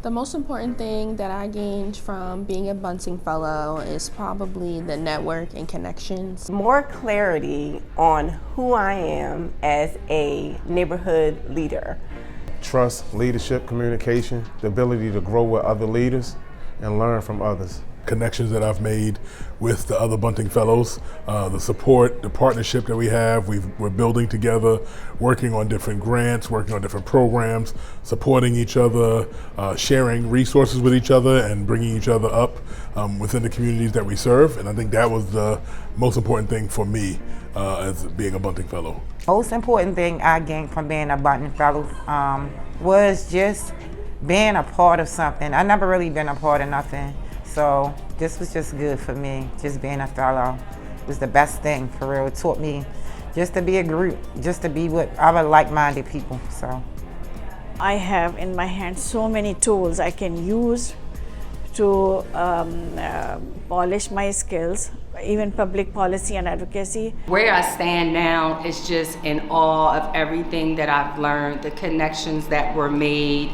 The most important thing that I gained from being a Bunting Fellow is probably the network and connections. More clarity on who I am as a neighborhood leader. Trust, leadership, communication, the ability to grow with other leaders and learn from others. Connections that I've made with the other Bunting Fellows, the support, the partnership that we have. We're building together, working on different grants, working on different programs, supporting each other, sharing resources with each other and bringing each other up within the communities that we serve. And I think that was the most important thing for me as being a Bunting Fellow. Most important thing I gained from being a Bunting Fellow was just being a part of something. I never really been a part of nothing. So this was just good for me, just being a fellow. It was the best thing, for real. It taught me just to be a group, just to be with other like-minded people, so. I have in my hand so many tools I can use to polish my skills, even public policy and advocacy. Where I stand now is just in awe of everything that I've learned, the connections that were made,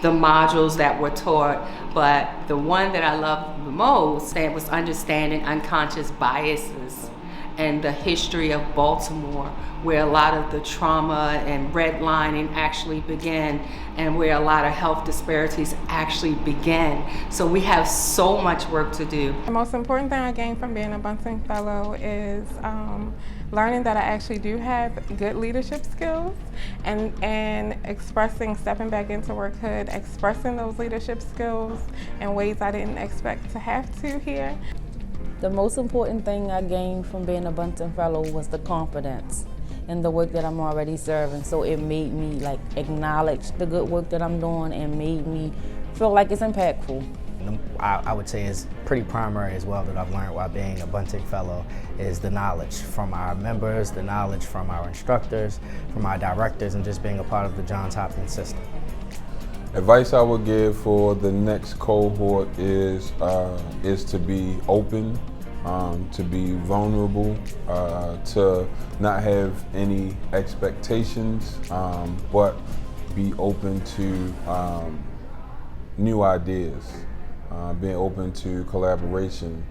the modules that were taught, but the one that I love the most was understanding unconscious biases and the history of Baltimore, where a lot of the trauma and redlining actually began and where a lot of health disparities actually began. So we have so much work to do. The most important thing I gained from being a Bunting Fellow is learning that I actually do have good leadership skills and stepping back into workhood, expressing those leadership skills in ways I didn't expect to have to here. The most important thing I gained from being a Bunting Fellow was the confidence in the work that I'm already serving. So it made me acknowledge the good work that I'm doing and made me feel like it's impactful. I would say is pretty primary as well that I've learned while being a Bunting Fellow is the knowledge from our members, the knowledge from our instructors, from our directors, and just being a part of the Johns Hopkins system. Advice I would give for the next cohort is to be open, to be vulnerable, to not have any expectations, but be open to new ideas, being open to collaboration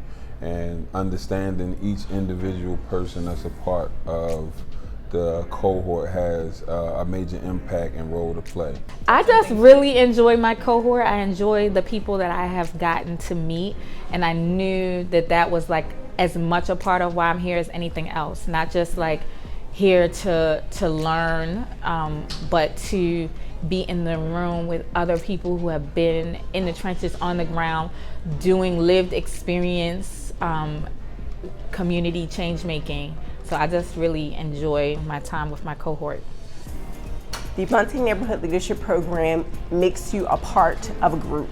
and understanding each individual person that's a part of the cohort has a major impact and role to play. I just really enjoy my cohort. I enjoy the people that I have gotten to meet, and I knew that that was as much a part of why I'm here as anything else. Not just here to learn, but to be in the room with other people who have been in the trenches on the ground, doing lived experience, community change making. So I just really enjoy my time with my cohort. The Bunting Neighborhood Leadership Program makes you a part of a group,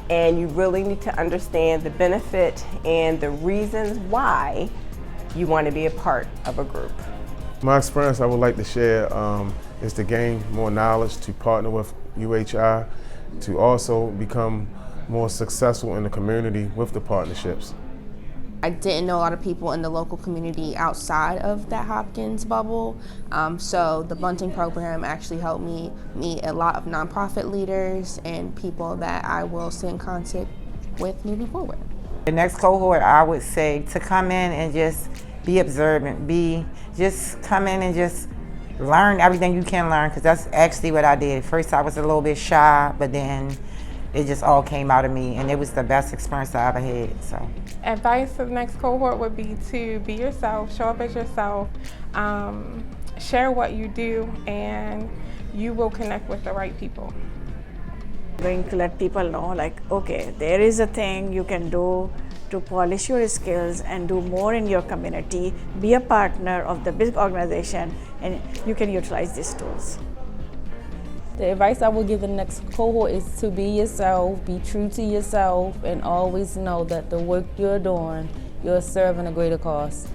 and you really need to understand the benefit and the reasons why you want to be a part of a group. My experience I would like to share is to gain more knowledge, to partner with UHI, to also become more successful in the community with the partnerships. I didn't know a lot of people in the local community outside of that Hopkins bubble, so the Bunting program actually helped me meet a lot of nonprofit leaders and people that I will stay in contact with moving forward. The next cohort, I would say to come in and just be observant, just come in and just learn everything you can learn, because that's actually what I did. First I was a little bit shy, but then it just all came out of me, and it was the best experience I ever had. So, advice for the next cohort would be to be yourself, show up as yourself, share what you do, and you will connect with the right people. Going to let people know, okay, there is a thing you can do to polish your skills and do more in your community, be a partner of the big organization, and you can utilize these tools. The advice I would give the next cohort is to be yourself, be true to yourself, and always know that the work you're doing, you're serving a greater cause.